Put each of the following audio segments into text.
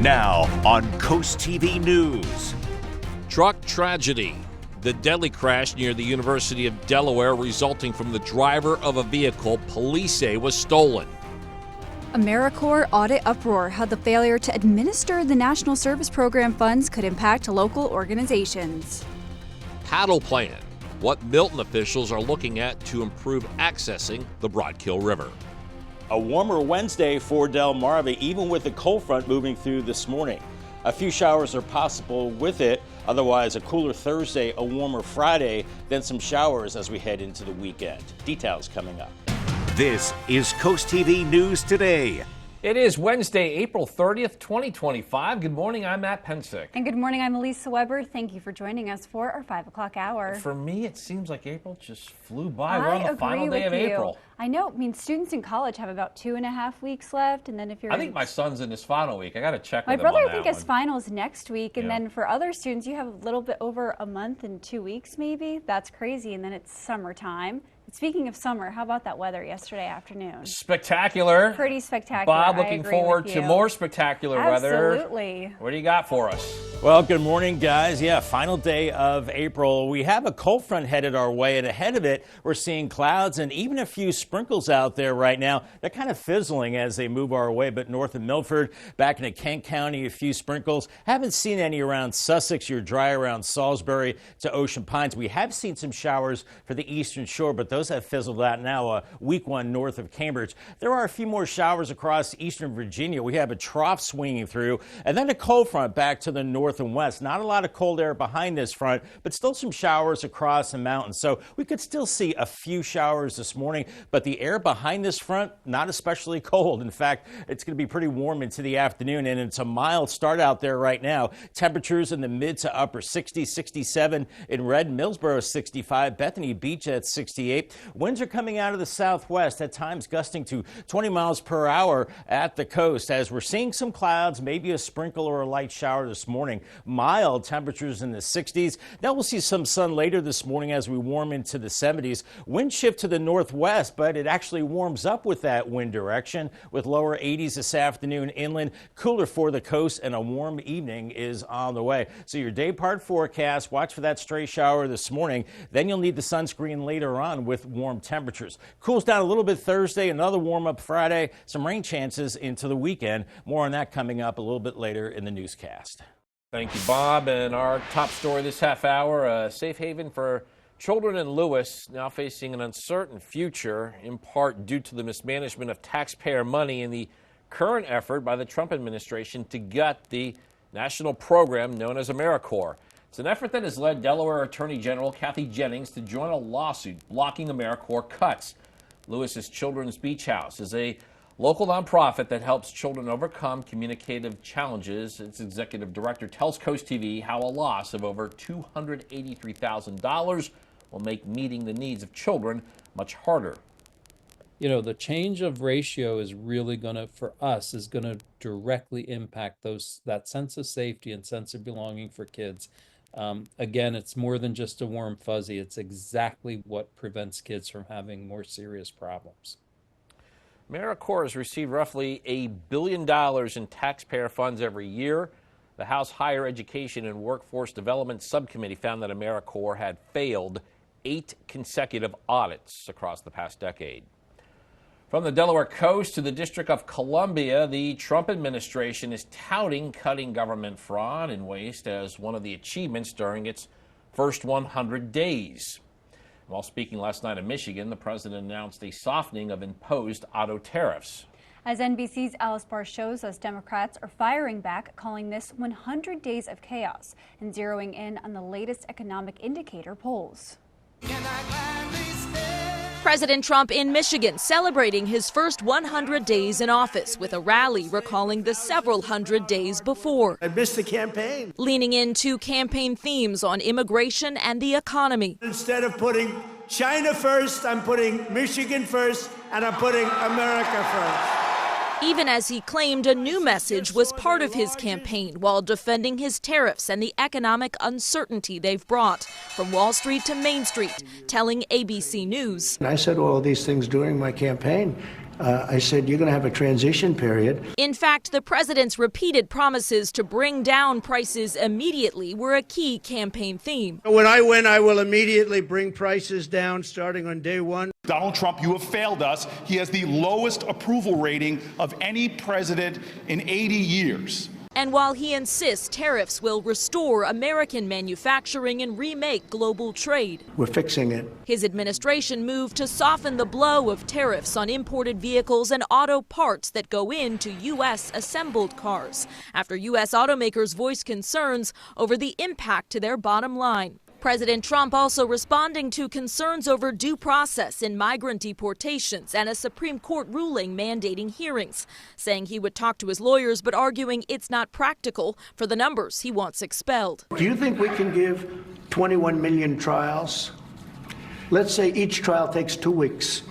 Now on CoastTV News. Truck tragedy. The deadly crash near the University of Delaware resulting from the driver of a vehicle police say was stolen. AmeriCorps audit uproar, how the failure to administer the National Service Program funds could impact local organizations. Paddle plan. What Milton officials are looking at to improve accessing the Broadkill River. A warmer Wednesday for Delmarva, even with the cold front moving through this morning. A few showers are possible with it. Otherwise, a cooler Thursday, a warmer Friday, then some showers as we head into the weekend. Details coming up. This is CoastTV News Today. It is Wednesday, April 30th, 2025. Good morning, I'm Matt Pensick. And good morning, I'm Elisa Weber. Thank you for joining us for our 5 o'clock hour. For me, it seems like April just flew by. We're on the final day of April. I know. I mean, students in college have about 2.5 weeks left, and then if you're... I think my son's in his final week. I got to check with him on My brother, that I think, one. has finals next week, and then for other students, you have a little bit over a month and 2 weeks, maybe. That's crazy, and then it's summertime. Speaking of summer, how about that weather yesterday afternoon? Spectacular. Pretty spectacular. Bob, looking forward to more spectacular weather. Absolutely. What do you got for us? Well, good morning, guys. Yeah, final day of April. We have a cold front headed our way, and ahead of it, we're seeing clouds and even a few sprinkles out there right now. They're kind of fizzling as they move our way, but north of Milford, back into Kent County, a few sprinkles. Haven't seen any around Sussex. You're dry around Salisbury to Ocean Pines. We have seen some showers for the eastern shore, but those have fizzled out now. Weak one north of Cambridge. There are a few more showers across eastern Virginia. We have a trough swinging through, and then a cold front back to the north and west. Not a lot of cold air behind this front, but still some showers across the mountains. So we could still see a few showers this morning, but the air behind this front, not especially cold. In fact, it's going to be pretty warm into the afternoon, and it's a mild start out there right now. Temperatures in the mid to upper 60s, 67 in Red, Millsboro 65, Bethany Beach at 68. Winds are coming out of the southwest, at times gusting to 20 miles per hour at the coast, as we're seeing some clouds, maybe a sprinkle or a light shower this morning. Mild temperatures in the 60s. Now we'll see some sun later this morning as we warm into the 70s. Wind shift to the northwest, but it actually warms up with that wind direction, with lower 80s this afternoon inland, cooler for the coast, and a warm evening is on the way. So your day part forecast, watch for that stray shower this morning. Then you'll need the sunscreen later on with warm temperatures. Cools down a little bit Thursday, another warm up Friday, some rain chances into the weekend. More on that coming up a little bit later in the newscast. Thank you, Bob. And our top story this half hour, a safe haven for children in Lewis now facing an uncertain future, in part due to the mismanagement of taxpayer money in the current effort by the Trump administration to gut the national program known as AmeriCorps. It's an effort that has led Delaware Attorney General Kathy Jennings to join a lawsuit blocking AmeriCorps cuts. Lewis's Children's Beach House is a local nonprofit that helps children overcome communicative challenges. Its executive director tells CoastTV how a loss of over $283,000 will make meeting the needs of children much harder. You know, the change of ratio is really for us, is going to directly impact that sense of safety and sense of belonging for kids. Again, it's more than just a warm fuzzy. It's exactly what prevents kids from having more serious problems. AmeriCorps has received roughly $1 billion in taxpayer funds every year. The House Higher Education and Workforce Development Subcommittee found that AmeriCorps had failed 8 consecutive audits across the past decade. From the Delaware coast to the District of Columbia, the Trump administration is touting cutting government fraud and waste as one of the achievements during its first 100 days. While speaking last night in Michigan, the president announced a softening of imposed auto tariffs. As NBC's Alice Barr shows us, Democrats are firing back, calling this 100 days of chaos and zeroing in on the latest economic indicator polls. President Trump in Michigan celebrating his first 100 days in office with a rally recalling the several hundred days before. I missed the campaign. Leaning into campaign themes on immigration and the economy. Instead of putting China first, I'm putting Michigan first, and I'm putting America first. Even as he claimed a new message was part of his campaign while defending his tariffs and the economic uncertainty they've brought from Wall Street to Main Street, telling ABC News. And I said all these things during my campaign, I said, you're going to have a transition period. In fact, the president's repeated promises to bring down prices immediately were a key campaign theme. When I win, I will immediately bring prices down starting on day one. Donald Trump, you have failed us. He has the lowest approval rating of any president in 80 years. And while he insists tariffs will restore American manufacturing and remake global trade, We're fixing it. his administration moved to soften the blow of tariffs on imported vehicles and auto parts that go into U.S. assembled cars, after U.S. automakers voiced concerns over the impact to their bottom line. President Trump also responding to concerns over due process in migrant deportations and a Supreme Court ruling mandating hearings, saying he would talk to his lawyers but arguing it's not practical for the numbers he wants expelled. Do you think we can give 21 million trials? Let's say each trial takes 2 weeks.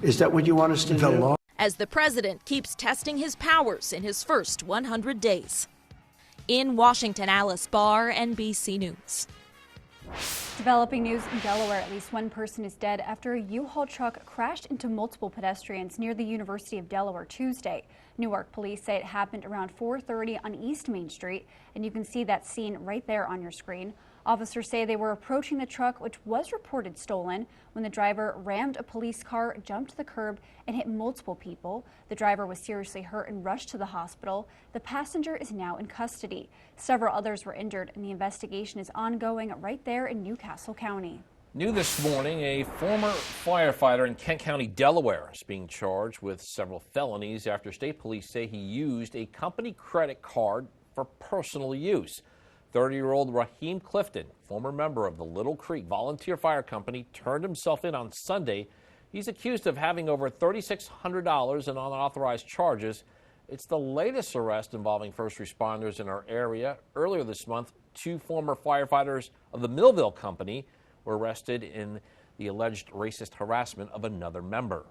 Is that what you want us to do? As the president keeps testing his powers in his first 100 days. In Washington, Alice Barr, NBC News. Developing news in Delaware, at least one person is dead after a U-Haul truck crashed into multiple pedestrians near the University of Delaware Tuesday. Newark police say it happened around 4:30 on East Main Street, and you can see that scene right there on your screen. Officers say they were approaching the truck, which was reported stolen, when the driver rammed a police car, jumped the curb, and hit multiple people. The driver was seriously hurt and rushed to the hospital. The passenger is now in custody. Several others were injured, and the investigation is ongoing right there in Newcastle County. New this morning, a former firefighter in Kent County, Delaware, is being charged with several felonies after state police say he used a company credit card for personal use. 30-year-old Raheem Clifton, former member of the Little Creek Volunteer Fire Company, turned himself in on Sunday. He's accused of having over $3,600 in unauthorized charges. It's the latest arrest involving first responders in our area. Earlier this month, 2 former firefighters of the Millville Company were arrested in the alleged racist harassment of another member.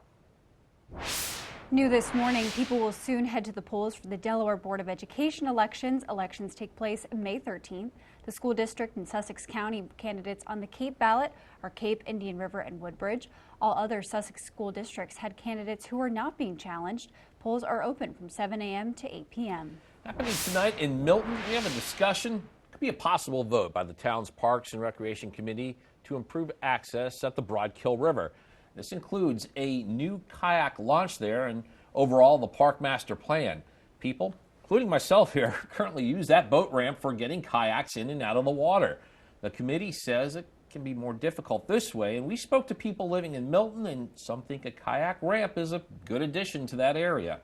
New this morning, people will soon head to the polls for the Delaware Board of Education elections. Elections take place May 13th. The school district in Sussex County candidates on the Cape ballot are Cape, Indian River, and Woodbridge. All other Sussex school districts had candidates who are not being challenged. Polls are open from 7 a.m. to 8 p.m. Happening tonight in Milton, we have a discussion. Could be a possible vote by the town's Parks and Recreation Committee to improve access at the Broadkill River. This includes a new kayak launch there and overall the park master plan. People, including myself here, currently use that boat ramp for getting kayaks in and out of the water. The committee says it can be more difficult this way, and we spoke to people living in Milton, and some think a kayak ramp is a good addition to that area.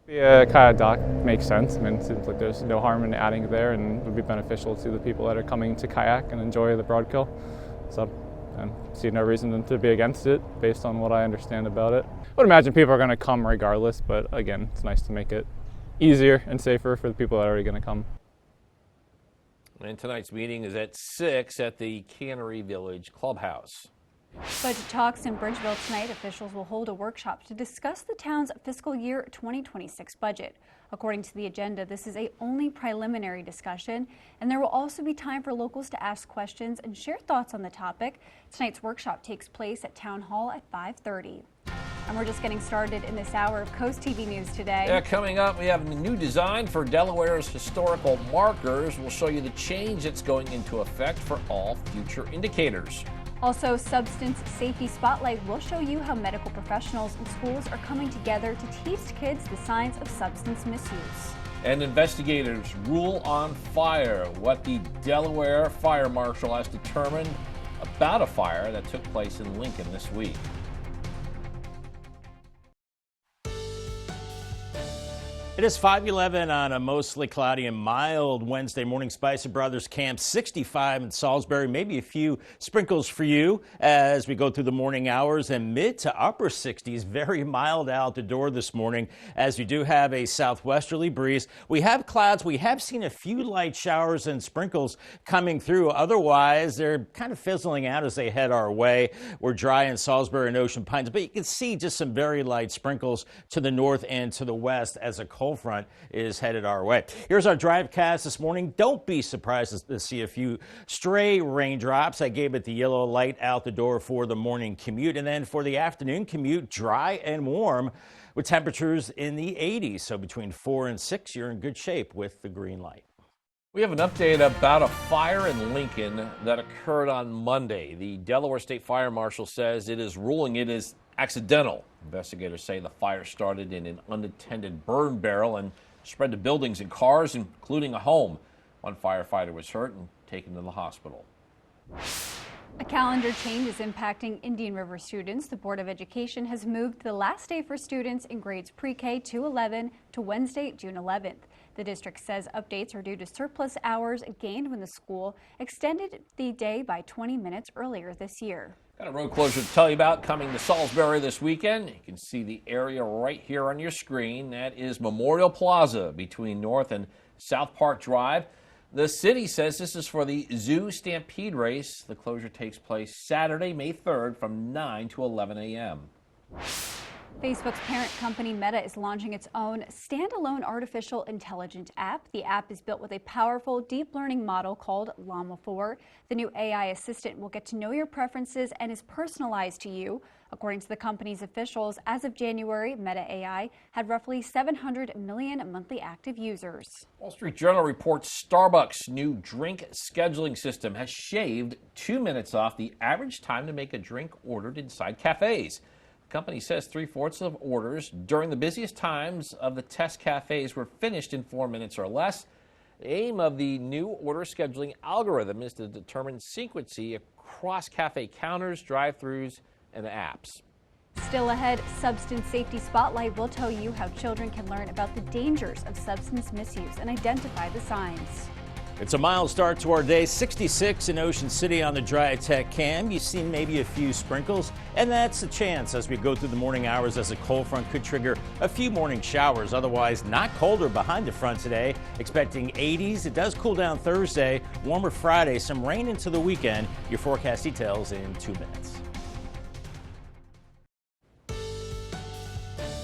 Yeah, kayak dock makes sense. I mean, it seems like there's no harm in adding it there, and would be beneficial to the people that are coming to kayak and enjoy the Broadkill. So I see no reason to be against it based on what I understand about it. I would imagine people are going to come regardless, but again, it's nice to make it easier and safer for the people that are already going to come. And tonight's meeting is at 6 at the Cannery Village Clubhouse. Budget talks in Bridgeville tonight. Officials will hold a workshop to discuss the town's fiscal year 2026 budget. According to the agenda, this is a only preliminary discussion, and there will also be time for locals to ask questions and share thoughts on the topic. Tonight's workshop takes place at Town Hall at 5:30. And we're just getting started in this hour of Coast TV News today. Yeah, coming up, we have a new design for Delaware's historical markers. We'll show you the change that's going into effect for all future indicators. Also, Substance Safety Spotlight will show you how medical professionals and schools are coming together to teach kids the signs of substance misuse. And investigators rule on fire, what the Delaware Fire Marshal has determined about a fire that took place in Lincoln this week. It is 5:11 on a mostly cloudy and mild Wednesday morning. Spicer Brothers Camp 65 in Salisbury. Maybe a few sprinkles for you as we go through the morning hours, and mid to upper 60s. Very mild out the door this morning as we do have a southwesterly breeze. We have clouds. We have seen a few light showers and sprinkles coming through. Otherwise, they're kind of fizzling out as they head our way. We're dry in Salisbury and Ocean Pines, but you can see just some very light sprinkles to the north and to the west as a cold cold front is headed our way. Here's our Drivecast this morning. Don't be surprised to see a few stray raindrops. I gave it the yellow light out the door for the morning commute, and then for the afternoon commute, dry and warm with temperatures in the 80s. So between 4 and 6, you're in good shape with the green light. We have an update about a fire in Lincoln that occurred on Monday. The Delaware State Fire Marshal says it is ruling it is accidental. Investigators say the fire started in an unattended burn barrel and spread to buildings and cars, including a home. One firefighter was hurt and taken to the hospital. A calendar change is impacting Indian River students. The Board of Education has moved the last day for students in grades pre-K to 11 to Wednesday, June 11th. The district says updates are due to surplus hours gained when the school extended the day by 20 minutes earlier this year. Got a road closure to tell you about coming to Salisbury this weekend. You can see the area right here on your screen. That is Memorial Plaza between North and South Park Drive. The city says this is for the Zoo Stampede Race. The closure takes place Saturday, May 3rd from 9 to 11 a.m. Facebook's parent company Meta is launching its own standalone artificial intelligence app. The app is built with a powerful deep learning model called Llama 4. The new AI assistant will get to know your preferences and is personalized to you. According to the company's officials, as of January, Meta AI had roughly 700 million monthly active users. Wall Street Journal reports Starbucks' new drink scheduling system has shaved 2 minutes off the average time to make a drink ordered inside cafes. The company says 3/4 of orders during the busiest times of the test cafes were finished in 4 minutes or less. The aim of the new order scheduling algorithm is to determine sequencing across cafe counters, drive-thrus, and apps. Still ahead, Substance Safety Spotlight will tell you how children can learn about the dangers of substance misuse and identify the signs. It's a mild start to our day. 66 in Ocean City on the Dry Tech Cam. You've seen maybe a few sprinkles, and that's a chance as we go through the morning hours, as a cold front could trigger a few morning showers. Otherwise, not colder behind the front today. Expecting 80s. It does cool down Thursday, warmer Friday, some rain into the weekend. Your forecast details in 2 minutes.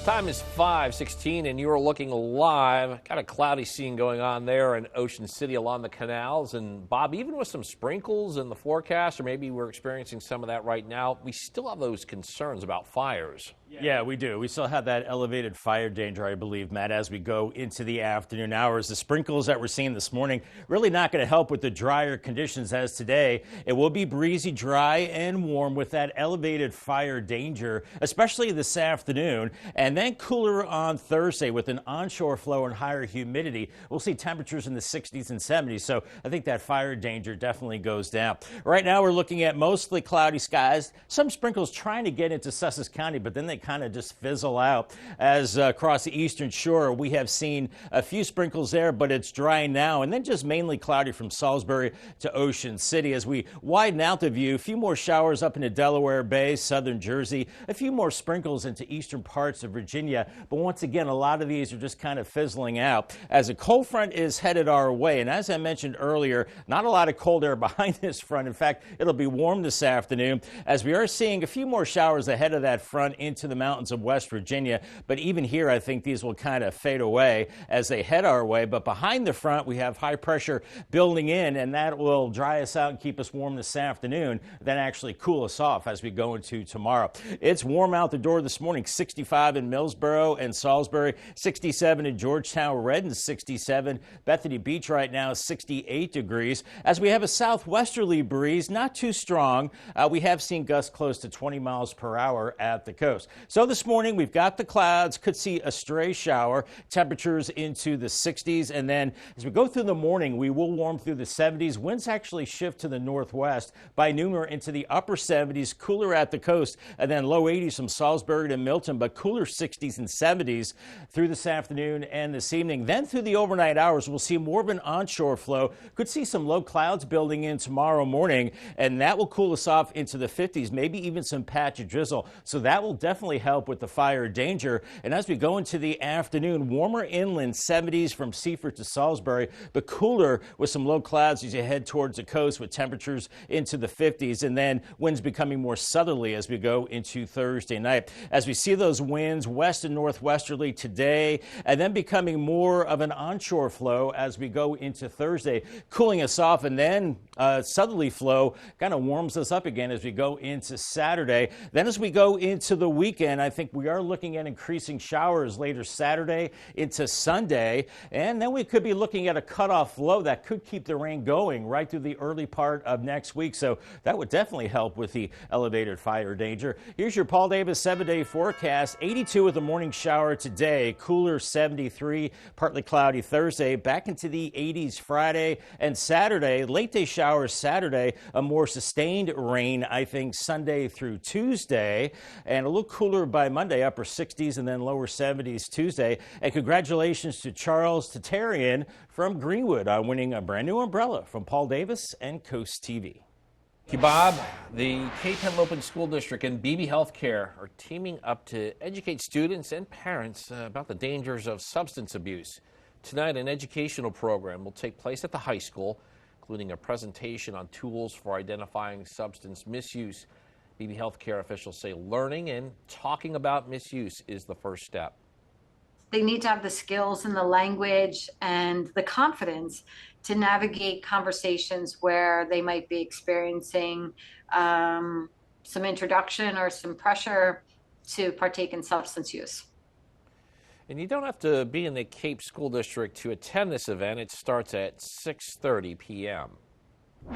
Time is 5:16 and you're looking live. Got a cloudy scene going on there in Ocean City along the canals. And Bob, even with some sprinkles in the forecast, or maybe we're experiencing some of that right now, we still have those concerns about fires. Yeah, we do. We still have that elevated fire danger, I believe, Matt, as we go into the afternoon hours. The sprinkles that we're seeing this morning really not going to help with the drier conditions as today. It will be breezy, dry, and warm with that elevated fire danger, especially this afternoon. And then cooler on Thursday with an onshore flow and higher humidity. We'll see temperatures in the 60s and 70s. So I think that fire danger definitely goes down. Right now, we're looking at mostly cloudy skies. Some sprinkles trying to get into Sussex County, but then they kind of just fizzle out. As across the eastern shore, we have seen a few sprinkles there, but it's dry now, and then just mainly cloudy from Salisbury to Ocean City. As we widen out the view, a few more showers up into Delaware Bay, southern Jersey, a few more sprinkles into eastern parts of Virginia, but once again, a lot of these are just kind of fizzling out as a cold front is headed our way. And as I mentioned earlier, not a lot of cold air behind this front. In fact, it'll be warm this afternoon, as we are seeing a few more showers ahead of that front into the mountains of West Virginia. But even here, I think these will kind of fade away as they head our way. But behind the front, we have high pressure building in, and that will dry us out and keep us warm this afternoon, then actually cool us off as we go into tomorrow. It's warm out the door this morning, 65 in Millsboro and Salisbury, 67 in Georgetown, Redden 67, Bethany Beach right now 68 degrees. As we have a southwesterly breeze, not too strong. We have seen gusts close to 20 miles per hour at the coast. So this morning we've got the clouds, could see a stray shower, temperatures into the 60s, and then as we go through the morning, we will warm through the 70s. Winds actually shift to the northwest. By noon, we're into the upper 70s, cooler at the coast, and then low 80s from Salisbury to Milton, but cooler 60s and 70s through this afternoon and this evening. Then through the overnight hours, we'll see more of an onshore flow. Could see some low clouds building in tomorrow morning, and that will cool us off into the 50s, maybe even some patch of drizzle. So that will definitely definitely help with the fire danger. And as we go into the afternoon, warmer inland 70s from Seaford to Salisbury, but cooler with some low clouds as you head towards the coast with temperatures into the 50s, and then winds becoming more southerly as we go into Thursday night. As we see those winds west and northwesterly today, and then becoming more of an onshore flow as we go into Thursday, cooling us off, and then southerly flow kind of warms us up again as we go into Saturday. Then as we go into the weekend, I think we are looking at increasing showers later Saturday into Sunday, and then we could be looking at a cutoff low that could keep the rain going right through the early part of next week. So that would definitely help with the elevated fire danger. Here's your Paul Davis 7-day forecast. 82 with a morning shower today, cooler 73, partly cloudy Thursday, back into the 80s Friday and Saturday. Late day showers Saturday, a more sustained rain, I think, Sunday through Tuesday, and a little cooler by Monday, upper 60s and then lower 70s Tuesday. And congratulations to Charles Tatarian from Greenwood on winning a brand new umbrella from Paul Davis and Coast TV. Thank you, Bob. The Cape Henlopen School District and BB Healthcare are teaming up to educate students and parents about the dangers of substance abuse. Tonight, an educational program will take place at the high school, including a presentation on tools for identifying substance misuse. BB Healthcare officials say learning and talking about misuse is the first step. They need to have the skills and the language and the confidence to navigate conversations where they might be experiencing some introduction or some pressure to partake in substance use. And you don't have to be in the Cape School District to attend this event. It starts at 6:30 p.m.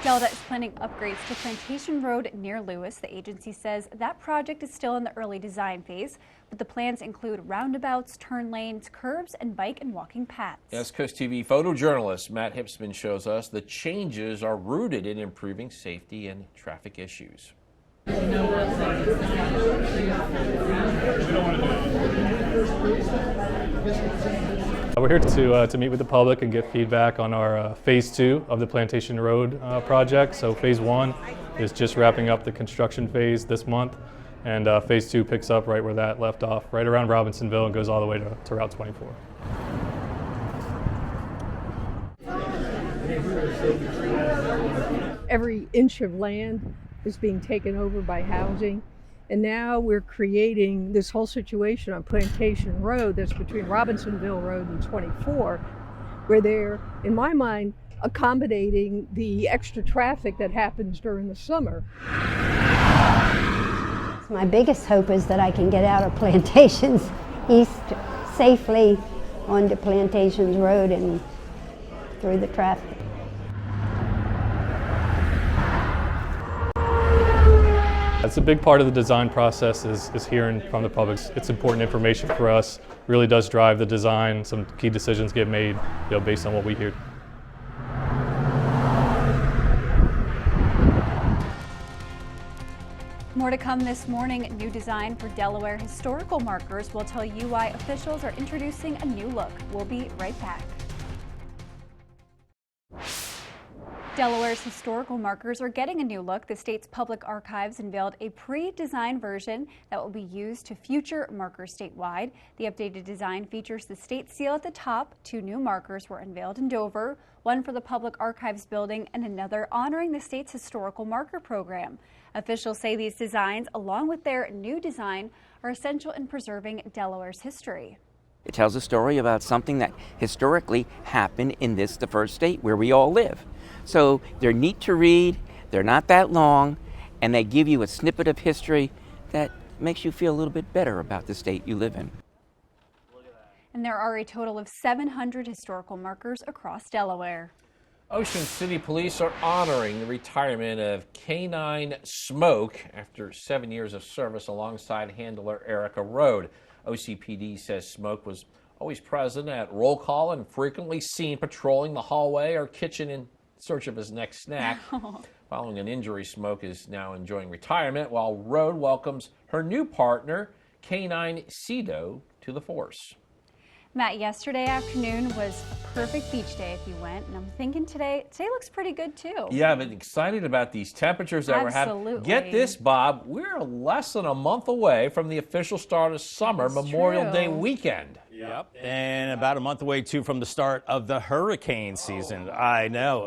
Delta is planning upgrades to Plantation Road near Lewis. The agency says that project is still in the early design phase, but the plans include roundabouts, turn lanes, curbs, and bike and walking paths. As Coast TV photojournalist Matt Hipsman shows us, the changes are rooted in improving safety and traffic issues. We're here to meet with the public and get feedback on our Phase 2 of the Plantation Road project. So Phase 1 is just wrapping up the construction phase this month, and Phase 2 picks up right where that left off, right around Robinsonville, and goes all the way to Route 24. Every inch of land is being taken over by housing. And now we're creating this whole situation on Plantation Road that's between Robinsonville Road and 24, where they're, in my mind, accommodating the extra traffic that happens during the summer. My biggest hope is that I can get out of Plantations East safely onto Plantations Road and through the traffic. It's a big part of the design process is hearing from the public. It's important information for us, really does drive the design. Some key decisions get made, based on what we hear. More to come this morning. New design for Delaware historical markers will tell you why officials are introducing a new look. We'll be right back. Delaware's historical markers are getting a new look. The state's public archives unveiled a pre-designed version that will be used to future markers statewide. The updated design features the state seal at the top. 2 new markers were unveiled in Dover, one for the Public Archives building and another honoring the state's historical marker program. Officials say these designs, along with their new design, are essential in preserving Delaware's history. It tells a story about something that historically happened in the first state where we all live. So they're neat to read, they're not that long, and they give you a snippet of history that makes you feel a little bit better about the state you live in. And there are a total of 700 historical markers across Delaware. Ocean City Police are honoring the retirement of K9 Smoke after 7 years of service alongside handler Erica Rode. OCPD says Smoke was always present at roll call and frequently seen patrolling the hallway or kitchen in search of his next snack. Following an injury, Smoke is now enjoying retirement, while Rode welcomes her new partner, K9 Cedo, to the force. Matt, yesterday afternoon was a perfect beach day if you went, and I'm thinking today looks pretty good too. Yeah, I've been excited about these temperatures that we're having. Absolutely. Get this, Bob, we're less than a month away from the official start of summer, Memorial Day weekend. Yep. And about a month away, too, from the start of the hurricane season. I know.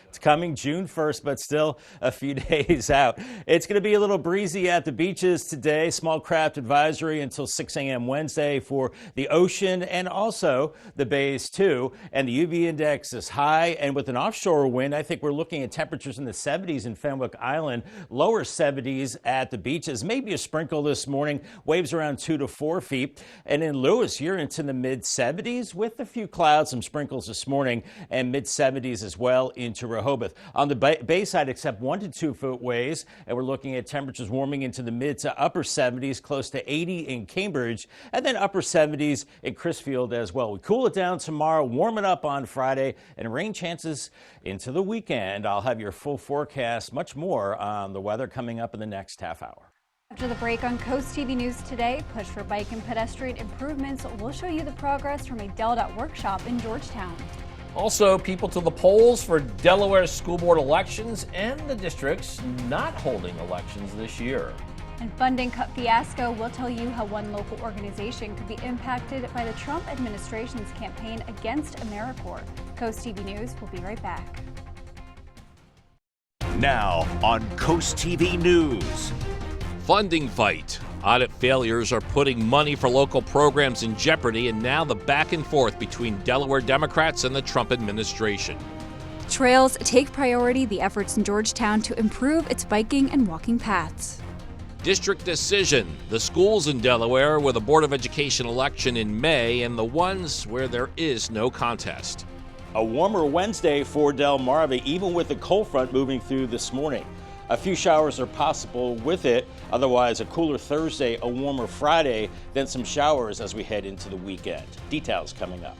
It's coming June 1st, but still a few days out. It's going to be a little breezy at the beaches today. Small craft advisory until 6 a.m. Wednesday for the ocean and also the bays, too. And the UV index is high. And with an offshore wind, I think we're looking at temperatures in the 70s in Fenwick Island, lower 70s at the beaches. Maybe a sprinkle this morning, waves around 2 to 4 feet. And in Lewis, you're into the mid-70s with a few clouds, some sprinkles this morning, and mid-70s as well into Rehoboth. On the bay side, except 1 to 2 foot waves, and we're looking at temperatures warming into the mid to upper 70s, close to 80 in Cambridge, and then upper 70s in Crisfield as well. We cool it down tomorrow, warm it up on Friday, and rain chances into the weekend. I'll have your full forecast, much more on the weather coming up in the next half hour. After the break on CoastTV News today, push for bike and pedestrian improvements. We'll show you the progress from a DelDOT workshop in Georgetown. Also, people to the polls for Delaware school board elections and the districts not holding elections this year. And funding cut fiasco, we'll tell you how one local organization could be impacted by the Trump administration's campaign against AmeriCorps. CoastTV News will be right back. Now on CoastTV News. Funding fight. Audit failures are putting money for local programs in jeopardy, and now the back and forth between Delaware Democrats and the Trump administration. Trails take priority, the efforts in Georgetown to improve its biking and walking paths. District decision. The schools in Delaware with a Board of Education election in May and the ones where there is no contest. A warmer Wednesday for Delmarva, even with the cold front moving through this morning. A few showers are possible with it. Otherwise, a cooler Thursday, a warmer Friday, then some showers as we head into the weekend. Details coming up.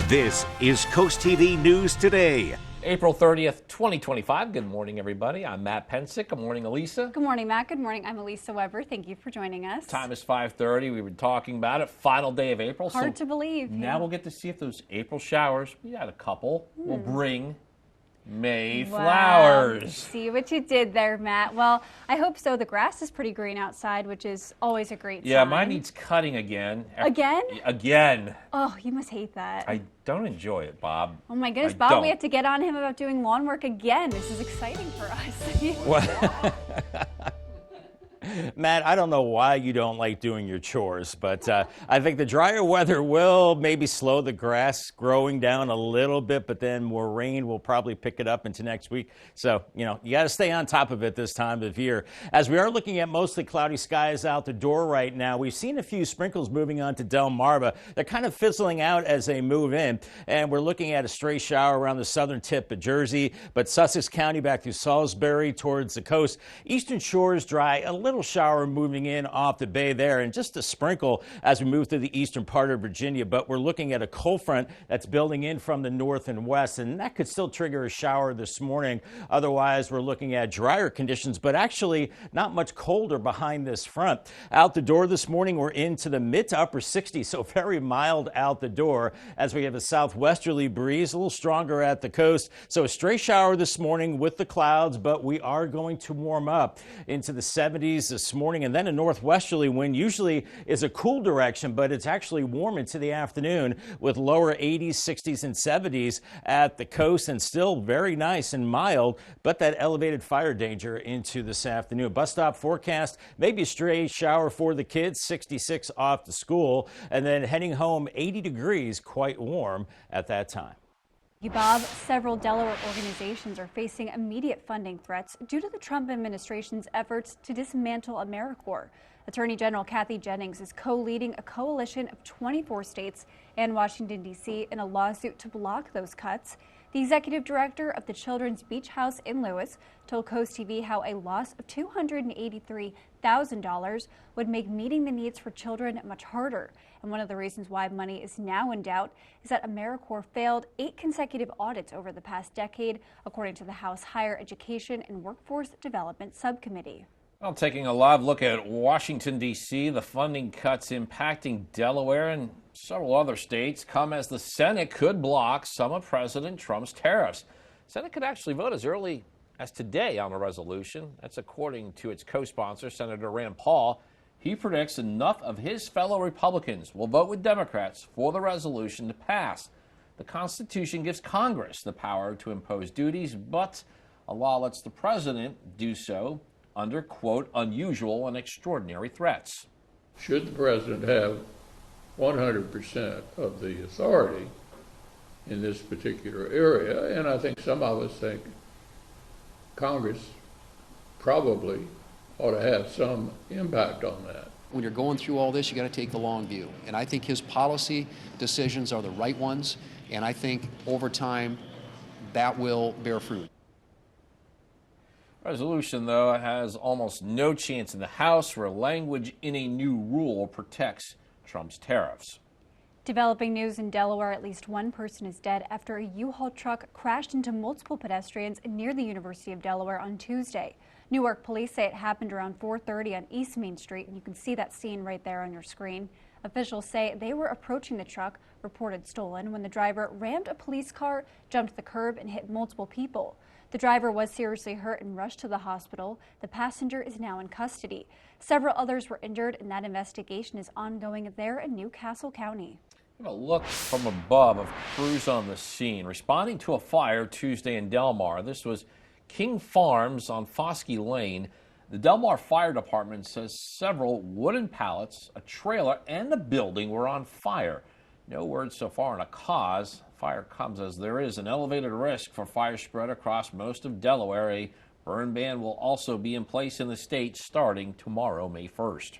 This is CoastTV News Today. April 30th, 2025. Good morning, everybody. I'm Matt Pensick. Good morning, Elisa. Good morning, Matt. Good morning. I'm Elisa Weber. Thank you for joining us. Time is 5:30. We were talking about it. Final day of April. Hard to believe. Now we'll get to see if those April showers, we had a couple, will bring May flowers. See what you did there, Matt. Well, I hope so. The grass is pretty green outside, which is always a great sign. Yeah, mine needs cutting again. Again? Again. Oh, you must hate that. I don't enjoy it, Bob. Oh my goodness, Bob, we have to get on him about doing lawn work again. This is exciting for us. What? Matt, I don't know why you don't like doing your chores, but I think the drier weather will maybe slow the grass growing down a little bit, but then more rain will probably pick it up into next week. So, you got to stay on top of it this time of year. As we are looking at mostly cloudy skies out the door right now, we've seen a few sprinkles moving on to Delmarva. They're kind of fizzling out as they move in, and we're looking at a stray shower around the southern tip of Jersey, but Sussex County back through Salisbury towards the coast. Eastern Shores dry, a little shower moving in off the bay there, and just a sprinkle as we move through the eastern part of Virginia. But we're looking at a cold front that's building in from the north and west, and that could still trigger a shower this morning. Otherwise, we're looking at drier conditions, but actually not much colder behind this front. Out the door this morning, we're into the mid to upper 60s, so very mild out the door as we have a southwesterly breeze, a little stronger at the coast. So a stray shower this morning with the clouds, but we are going to warm up into the 70s this morning, and then a northwesterly wind. Usually is a cool direction, but it's actually warm into the afternoon with lower 80s, 60s, and 70s at the coast, and still very nice and mild, but that elevated fire danger into this afternoon. Bus stop forecast, maybe a stray shower for the kids, 66 off to school, and then heading home 80 degrees, quite warm at that time. Thank you, Bob. Several Delaware organizations are facing immediate funding threats due to the Trump administration's efforts to dismantle AmeriCorps. Attorney General Kathy Jennings is co-leading a coalition of 24 states and Washington, D.C. in a lawsuit to block those cuts. The executive director of the Children's Beach House in Lewis told CoastTV how a loss of $283,000 would make meeting the needs for children much harder. And one of the reasons why money is now in doubt is that AmeriCorps failed 8 consecutive audits over the past decade, according to the House Higher Education and Workforce Development Subcommittee. Well, taking a live look at Washington, D.C., the funding cuts impacting Delaware and several other states come as the Senate could block some of President Trump's tariffs. The Senate could actually vote as early as today on a resolution. That's according to its co-sponsor, Senator Rand Paul. He predicts enough of his fellow Republicans will vote with Democrats for the resolution to pass. The Constitution gives Congress the power to impose duties, but a law lets the president do so under, quote, unusual and extraordinary threats. Should the president have 100% of the authority in this particular area? And I think some of us think Congress probably ought to have some impact on that. When you're going through all this, you got to take the long view. And I think his policy decisions are the right ones. And I think over time, that will bear fruit. Resolution, though, has almost no chance in the House, where language in a new rule protects Trump's tariffs. Developing news in Delaware, at least one person is dead after a U-Haul truck crashed into multiple pedestrians near the University of Delaware on Tuesday. Newark police say it happened around 4:30 on East Main Street, and you can see that scene right there on your screen. Officials say they were approaching the truck, reported stolen, when the driver rammed a police car, jumped the curb, and hit multiple people. The driver was seriously hurt and rushed to the hospital. The passenger is now in custody. Several others were injured, and that investigation is ongoing there in Newcastle County. A look from above of crews on the scene responding to a fire Tuesday in Delmarva. This was King Farms on Foskey Lane. The Delmarva Fire Department says several wooden pallets, a trailer, and a building were on fire. No word so far on a cause. Fire comes as there is an elevated risk for fire spread across most of Delaware. A burn ban will also be in place in the state starting tomorrow, May 1st.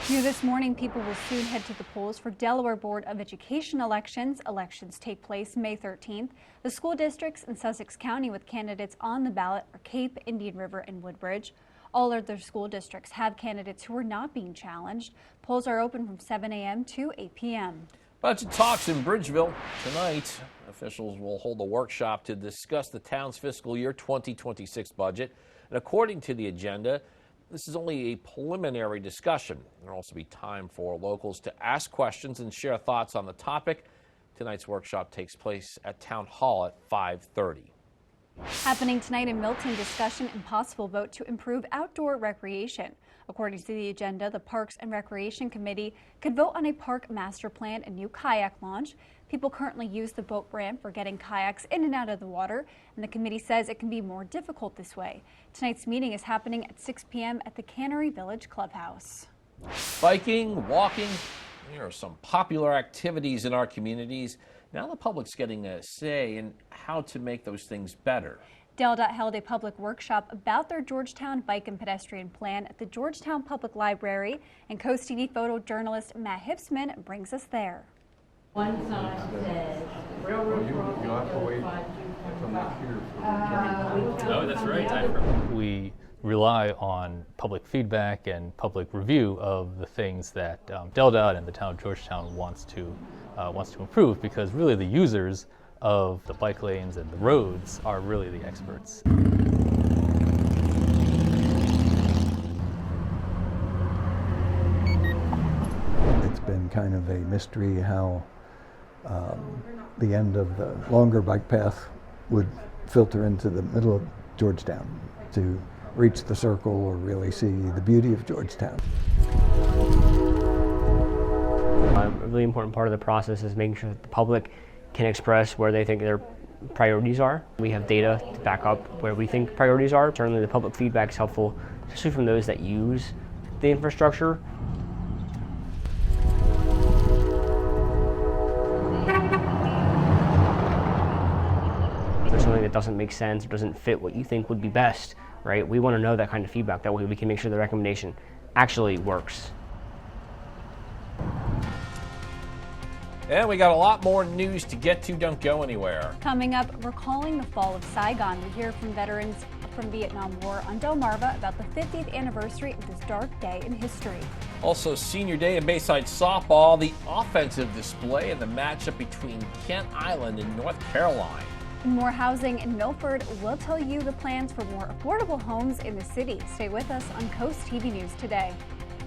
New this morning, people will soon head to the polls for Delaware Board of Education elections. Elections take place May 13th. The school districts in Sussex County with candidates on the ballot are Cape, Indian River, and Woodbridge. All other school districts have candidates who are not being challenged. Polls are open from 7 a.m. to 8 p.m. Budget talks in Bridgeville tonight. Officials will hold a workshop to discuss the town's fiscal year 2026 budget. And according to the agenda, this is only a preliminary discussion. There will also be time for locals to ask questions and share thoughts on the topic. Tonight's workshop takes place at Town Hall at 5:30. Happening tonight in Milton, discussion and possible vote to improve outdoor recreation. According to the agenda, the Parks and Recreation Committee could vote on a park master plan and new kayak launch. People currently use the boat ramp for getting kayaks in and out of the water, and the committee says it can be more difficult this way. Tonight's meeting is happening at 6 p.m. at the Cannery Village Clubhouse. Biking, walking, here are some popular activities in our communities. Now the public's getting a say in how to make those things better. DelDOT held a public workshop about their Georgetown bike and pedestrian plan at the Georgetown Public Library, and CoastTV photojournalist Matt Hipsman brings us there. One sign says railroad crossing. You'll have to wait until next year. Oh, that's right. We rely on public feedback and public review of the things that DelDOT and the town of Georgetown wants to improve, because really the users of the bike lanes and the roads are really the experts. It's been kind of a mystery how the end of the longer bike path would filter into the middle of Georgetown to reach the circle or really see the beauty of Georgetown. A really important part of the process is making sure that the public can express where they think their priorities are. We have data to back up where we think priorities are. Certainly the public feedback is helpful, especially from those that use the infrastructure. If there's something that doesn't make sense or doesn't fit what you think would be best, right? We want to know that kind of feedback. That way we can make sure the recommendation actually works. And we got a lot more news to get to. Don't go anywhere. Coming up, recalling the fall of Saigon. We hear from veterans from Vietnam War on Delmarva about the 50th anniversary of this dark day in history. Also, Senior Day in Bayside softball, the offensive display, and the matchup between Kent Island and North Carolina. And more housing in Milford will tell you the plans for more affordable homes in the city. Stay with us on Coast TV News today.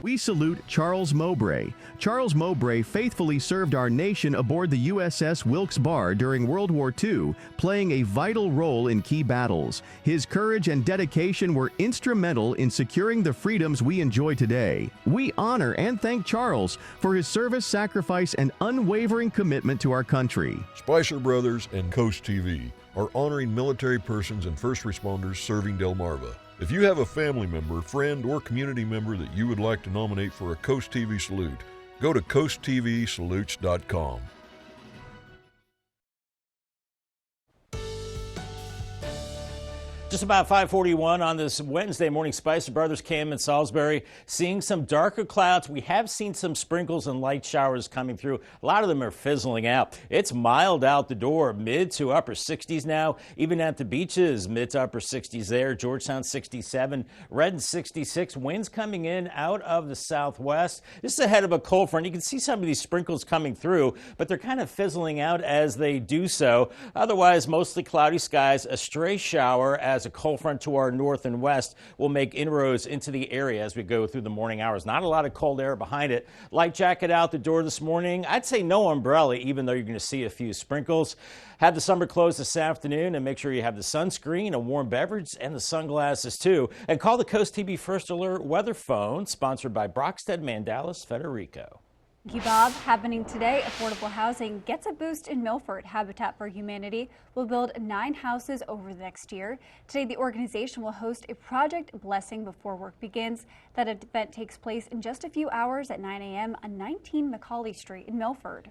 We salute Charles Mowbray. Charles Mowbray faithfully served our nation aboard the USS Wilkes-Barre during World War II, playing a vital role in key battles. His courage and dedication were instrumental in securing the freedoms we enjoy today. We honor and thank Charles for his service, sacrifice, and unwavering commitment to our country. Spicer Brothers and Coast TV are honoring military persons and first responders serving Delmarva. If you have a family member, friend, or community member that you would like to nominate for a Coast TV salute, go to coasttvsalutes.com. Just about 5:41 on this Wednesday morning, Spicer Brothers Cam in Salisbury, seeing some darker clouds. We have seen some sprinkles and light showers coming through. A lot of them are fizzling out. It's mild out the door, mid to upper 60s now. Even at the beaches, mid to upper 60s there. Georgetown 67, Redden 66. Winds coming in out of the southwest. This is ahead of a cold front. You can see some of these sprinkles coming through, but they're kind of fizzling out as they do so. Otherwise, mostly cloudy skies. A stray shower as a cold front to our north and west will make inroads into the area as we go through the morning hours. Not a lot of cold air behind it. Light jacket out the door this morning. I'd say no umbrella, even though you're going to see a few sprinkles. Have the summer clothes this afternoon, and make sure you have the sunscreen, a warm beverage, and the sunglasses too. And call the Coast TV First Alert weather phone, sponsored by Brockstead Mandalis Federico. Thank you, Bob. Happening today, affordable housing gets a boost in Milford. Habitat for Humanity will build 9 houses over the next year. Today, the organization will host a Project Blessing before work begins. That event takes place in just a few hours at 9 a.m. on 19 Macaulay Street in Milford.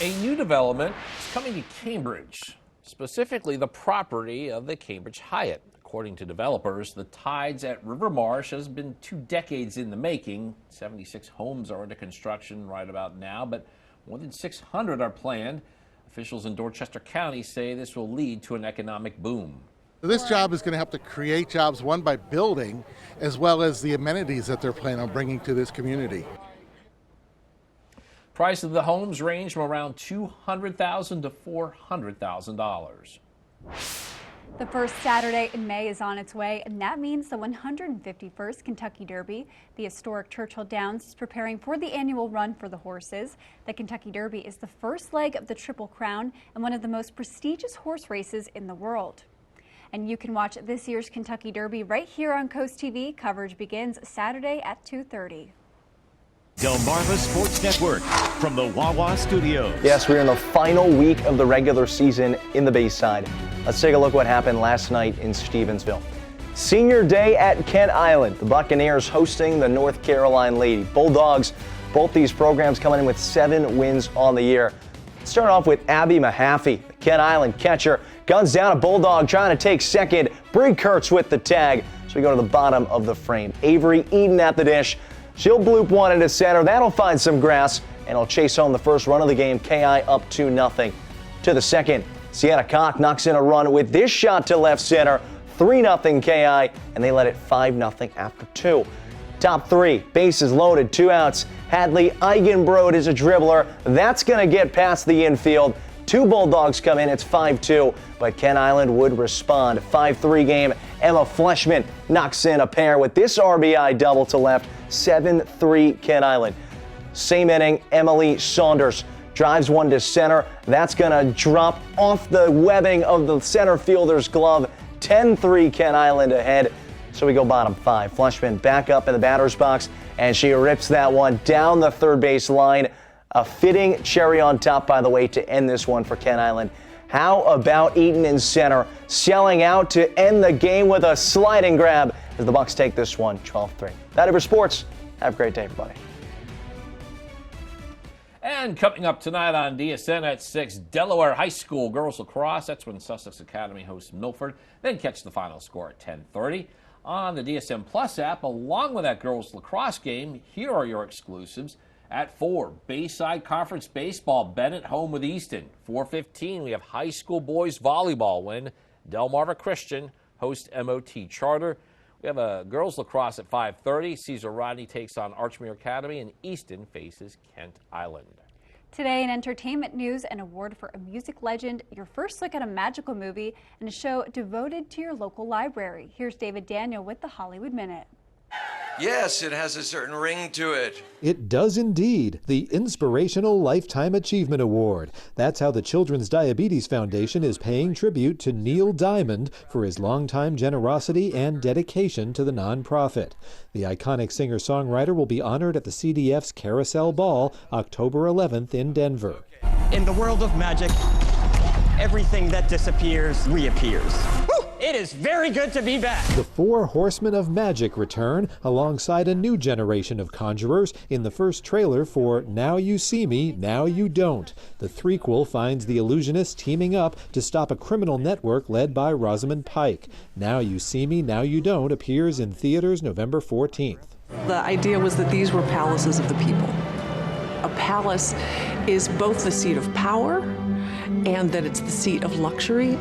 A new development is coming to Cambridge, specifically the property of the Cambridge Hyatt. According to developers, the Tides at River Marsh has been 2 decades in the making. 76 homes are under construction right about now, but more than 600 are planned. Officials in Dorchester County say this will lead to an economic boom. This job is going to help to create jobs, one by building, as well as the amenities that they're planning on bringing to this community. Price of the homes range from around $200,000 to $400,000. The first Saturday in May is on its way, and that means the 151st Kentucky Derby. The historic Churchill Downs is preparing for the annual run for the horses. The Kentucky Derby is the first leg of the Triple Crown and one of the most prestigious horse races in the world. And you can watch this year's Kentucky Derby right here on Coast TV. Coverage begins Saturday at 2:30. Delmarva Sports Network from the Wawa Studios. Yes, we're in the final week of the regular season in the Bayside. Let's take a look what happened last night in Stevensville. Senior day at Kent Island. The Buccaneers hosting the North Carolina Lady Bulldogs. Both these programs coming in with 7 wins on the year. Let's start off with Abby Mahaffey, the Kent Island catcher. Guns down a Bulldog trying to take second. Bree Kurtz with the tag. So we go to the bottom of the frame. Avery Eden at the dish. She'll bloop one into center. That'll find some grass, and it'll chase home the first run of the game. KI up 2-0. To the second, Sienna Koch knocks in a run with this shot to left center. 3-0 KI, and they let it 5-0 after 2. Top 3, bases loaded, 2 outs. Hadley Eigenbrod is a dribbler. That's going to get past the infield. 2 Bulldogs come in. It's 5-2, but Kent Island would respond. 5-3 game. Emma Fleshman knocks in a pair with this RBI double to left. 7-3 Kent Island. Same inning, Emily Saunders drives one to center. That's going to drop off the webbing of the center fielder's glove. 10-3 Kent Island ahead. So we go bottom 5. Fleshman back up in the batter's box, and she rips that one down the third base line. A fitting cherry on top, by the way, to end this one for Kent Island. How about Eaton in center, selling out to end the game with a sliding grab as the Bucks take this one 12-3. That over sports. Have a great day, everybody. And coming up tonight on DSN at 6, Delaware High School girls lacrosse. That's when Sussex Academy hosts Milford. Then catch the final score at 10:30 on the DSN Plus app. Along with that girls lacrosse game, here are your exclusives. At 4, Bayside Conference Baseball, Bennett home with Easton. 4:15, we have high school boys volleyball when Delmarva Christian host MOT Charter. We have a girls lacrosse at 5:30. Cesar Rodney takes on Archmere Academy, and Easton faces Kent Island. Today in entertainment news, an award for a music legend, your first look at a magical movie, and a show devoted to your local library. Here's David Daniel with the Hollywood Minute. Yes, it has a certain ring to it. It does indeed. The Inspirational Lifetime Achievement Award. That's how the Children's Diabetes Foundation is paying tribute to Neil Diamond for his longtime generosity and dedication to the nonprofit. The iconic singer-songwriter will be honored at the CDF's Carousel Ball October 11th in Denver. In the world of magic, everything that disappears reappears. It is very good to be back. The Four Horsemen of Magic return alongside a new generation of conjurers in the first trailer for Now You See Me, Now You Don't. The threequel finds the illusionists teaming up to stop a criminal network led by Rosamund Pike. Now You See Me, Now You Don't appears in theaters November 14th. The idea was that these were palaces of the people. A palace is both the seat of power and that it's the seat of luxury.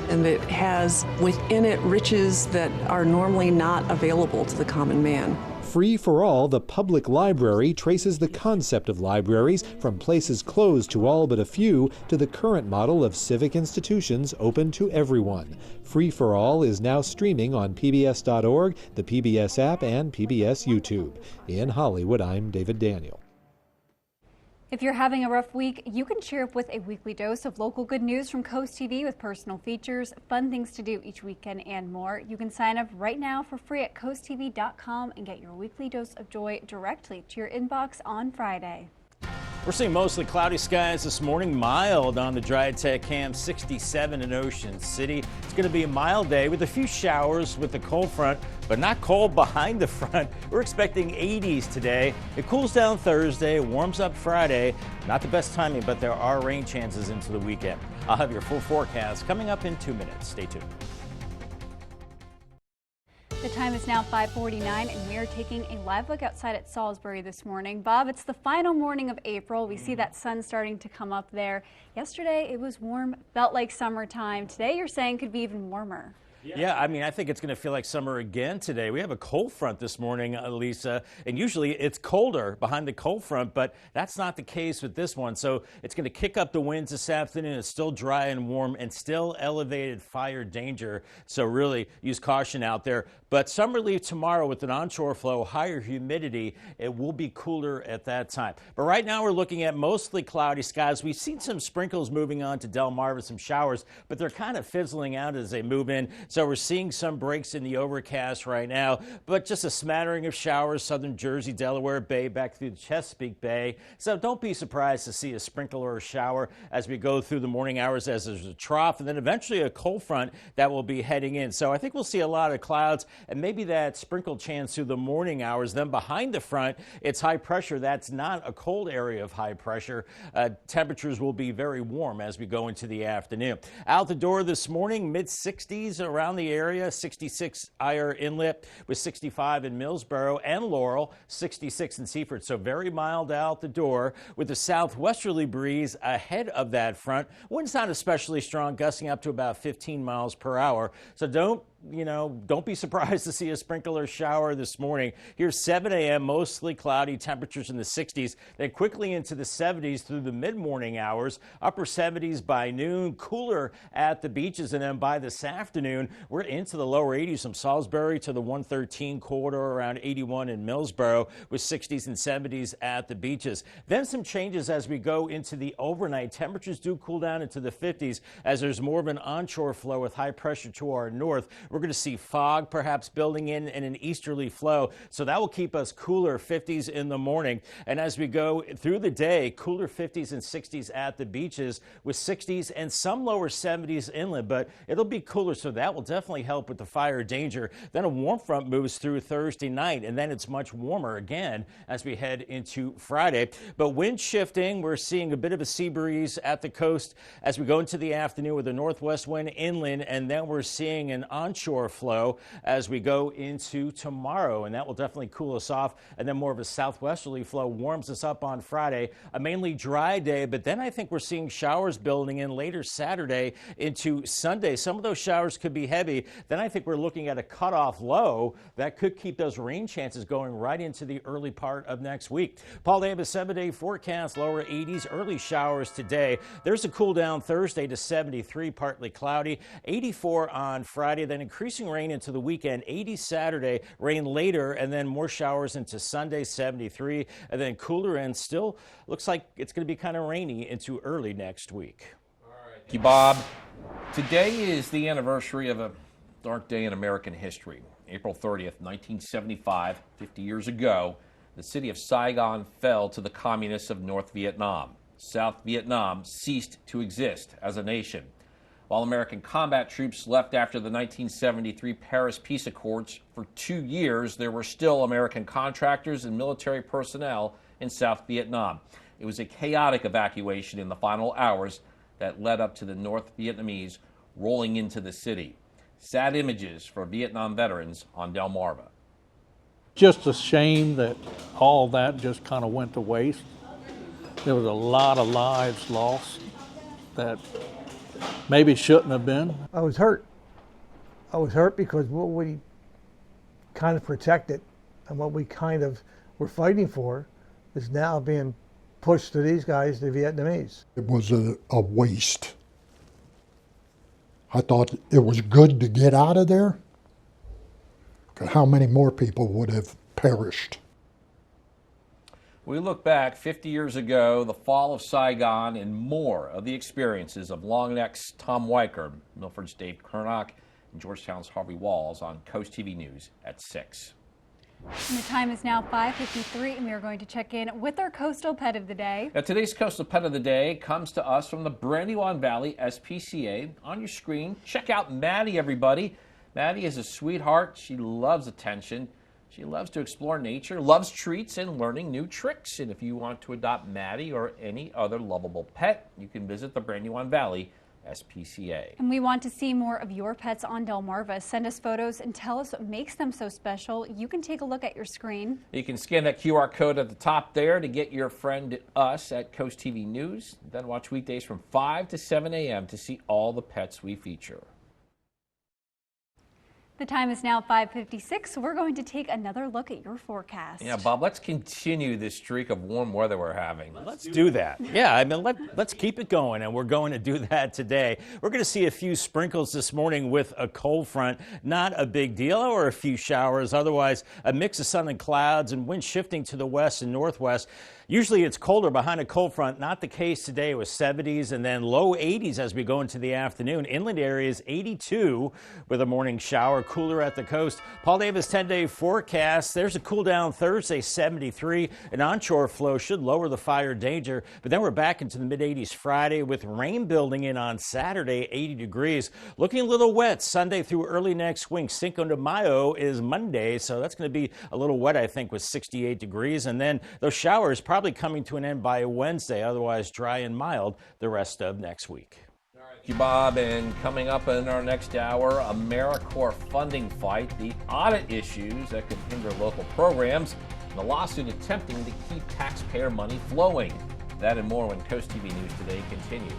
And it has within it riches that are normally not available to the common man. Free for All, the public library, traces the concept of libraries from places closed to all but a few to the current model of civic institutions open to everyone. Free for All is now streaming on PBS.org, the PBS app, and PBS YouTube. In Hollywood, I'm David Daniel. If you're having a rough week, you can cheer up with a weekly dose of local good news from Coast TV with personal features, fun things to do each weekend, and more. You can sign up right now for free at CoastTV.com and get your weekly dose of joy directly to your inbox on Friday. We're seeing mostly cloudy skies this morning, mild on the dry tech cam, 67 in Ocean City. It's going to be a mild day with a few showers with the cold front, but not cold behind the front. We're expecting 80s today. It cools down Thursday, warms up Friday. Not the best timing, but there are rain chances into the weekend. I'll have your full forecast coming up in 2 minutes. Stay tuned. The time is now 5:49 and we are taking a live look outside at Salisbury this morning. Bob, it's the final morning of April. We see that sun starting to come up there. Yesterday it was warm, felt like summertime. Today you're saying could be even warmer. Yeah, I mean, I think it's going to feel like summer again today. We have a cold front this morning, Lisa, and usually it's colder behind the cold front, but that's not the case with this one. So it's going to kick up the winds this afternoon. It's still dry and warm and still elevated fire danger. So really use caution out there. But some relief tomorrow with an onshore flow, higher humidity. It will be cooler at that time. But right now we're looking at mostly cloudy skies. We've seen some sprinkles moving on to Delmarva, some showers, but they're kind of fizzling out as they move in. So we're seeing some breaks in the overcast right now, but just a smattering of showers, southern Jersey, Delaware Bay, back through the Chesapeake Bay. So don't be surprised to see a sprinkle or a shower as we go through the morning hours as there's a trough and then eventually a cold front that will be heading in. So I think we'll see a lot of clouds and maybe that sprinkle chance through the morning hours. Then behind the front, it's high pressure. That's not a cold area of high pressure. Temperatures will be very warm as we go into the afternoon. Out the door this morning, mid-60s around the area, 66 Eyre Inlet with 65 in Millsboro and Laurel, 66 in Seaford. So very mild out the door with a southwesterly breeze ahead of that front. Wind's not especially strong, gusting up to about 15 miles per hour. So don't be surprised to see a sprinkle or shower this morning. Here's 7 a.m., mostly cloudy, temperatures in the 60s, then quickly into the 70s through the mid-morning hours, upper 70s by noon, cooler at the beaches, and then by this afternoon, we're into the lower 80s from Salisbury to the 113 corridor, around 81 in Millsboro, with 60s and 70s at the beaches. Then some changes as we go into the overnight. Temperatures do cool down into the 50s as there's more of an onshore flow with high pressure to our north. We're going to see fog perhaps building in and an easterly flow, so that will keep us cooler 50s in the morning. And as we go through the day, cooler 50s and 60s at the beaches with 60s and some lower 70s inland, but it'll be cooler, so that will definitely help with the fire danger. Then a warm front moves through Thursday night, and then it's much warmer again as we head into Friday. But wind shifting, we're seeing a bit of a sea breeze at the coast as we go into the afternoon with a northwest wind inland, and then we're seeing an onshore onshore flow as we go into tomorrow, and that will definitely cool us off. And then more of a southwesterly flow warms us up on Friday. A mainly dry day, but then I think we're seeing showers building in later Saturday into Sunday. Some of those showers could be heavy. Then I think we're looking at a cutoff low that could keep those rain chances going right into the early part of next week. Paul Davis 7-day forecast, lower 80s, early showers today. There's a cool down Thursday to 73, partly cloudy, 84 on Friday, then increasing rain into the weekend, 80 Saturday, rain later, and then more showers into Sunday, 73, and then cooler and still looks like it's going to be kind of rainy into early next week. Thank you, Bob. Today is the anniversary of a dark day in American history. April 30th, 1975, 50 years ago, the city of Saigon fell to the communists of North Vietnam. South Vietnam ceased to exist as a nation. While American combat troops left after the 1973 Paris Peace Accords, for 2 years there were still American contractors and military personnel in South Vietnam. It was a chaotic evacuation in the final hours that led up to the North Vietnamese rolling into the city. Sad images for Vietnam veterans on Delmarva. Just a shame that all that just kind of went to waste. There was a lot of lives lost that maybe shouldn't have been. I was hurt. I was hurt because what we kind of protected and what we kind of were fighting for is now being pushed to these guys, the Vietnamese. It was a waste. I thought it was good to get out of there. How many more people would have perished? We look back 50 years ago, the fall of Saigon, and more of the experiences of Long Neck's Tom Weicker, Milford's Dave Kernock, and Georgetown's Harvey Walls on Coast TV News at 6. And the time is now 5:53, and we are going to check in with our coastal pet of the day. Now, today's coastal pet of the day comes to us from the Brandywine Valley SPCA. On your screen, check out Maddie, everybody. Maddie is a sweetheart. She loves attention. She loves to explore nature, loves treats, and learning new tricks. And if you want to adopt Maddie or any other lovable pet, you can visit the Brandywine Valley SPCA. And we want to see more of your pets on Delmarva. Send us photos and tell us what makes them so special. You can take a look at your screen. You can scan that QR code at the top there to get your friend us at Coast TV News. Then watch weekdays from 5 to 7 a.m. to see all the pets we feature. The time is now 5:56, so we're going to take another look at your forecast. Yeah, Bob, let's continue this streak of warm weather we're having. Let's do that. Yeah, I mean, let's keep it going, and we're going to do that today. We're going to see a few sprinkles this morning with a cold front. Not a big deal, or a few showers. Otherwise, a mix of sun and clouds and wind shifting to the west and northwest. Usually it's colder behind a cold front. Not the case today with 70s and then low 80s as we go into the afternoon. Inland areas 82 with a morning shower, cooler at the coast. Paul Davis 10-day forecast. There's a cool down Thursday, 73. An onshore flow should lower the fire danger, but then we're back into the mid 80s Friday with rain building in on Saturday, 80 degrees. Looking a little wet Sunday through early next week. Cinco de Mayo is Monday, so that's going to be a little wet, I think, with 68 degrees. And then those showers probably coming to an end by Wednesday, otherwise dry and mild the rest of next week. Thank you, Bob. And coming up in our next hour, AmeriCorps funding fight, the audit issues that could hinder local programs, and the lawsuit attempting to keep taxpayer money flowing. That and more when Coast TV News Today continues.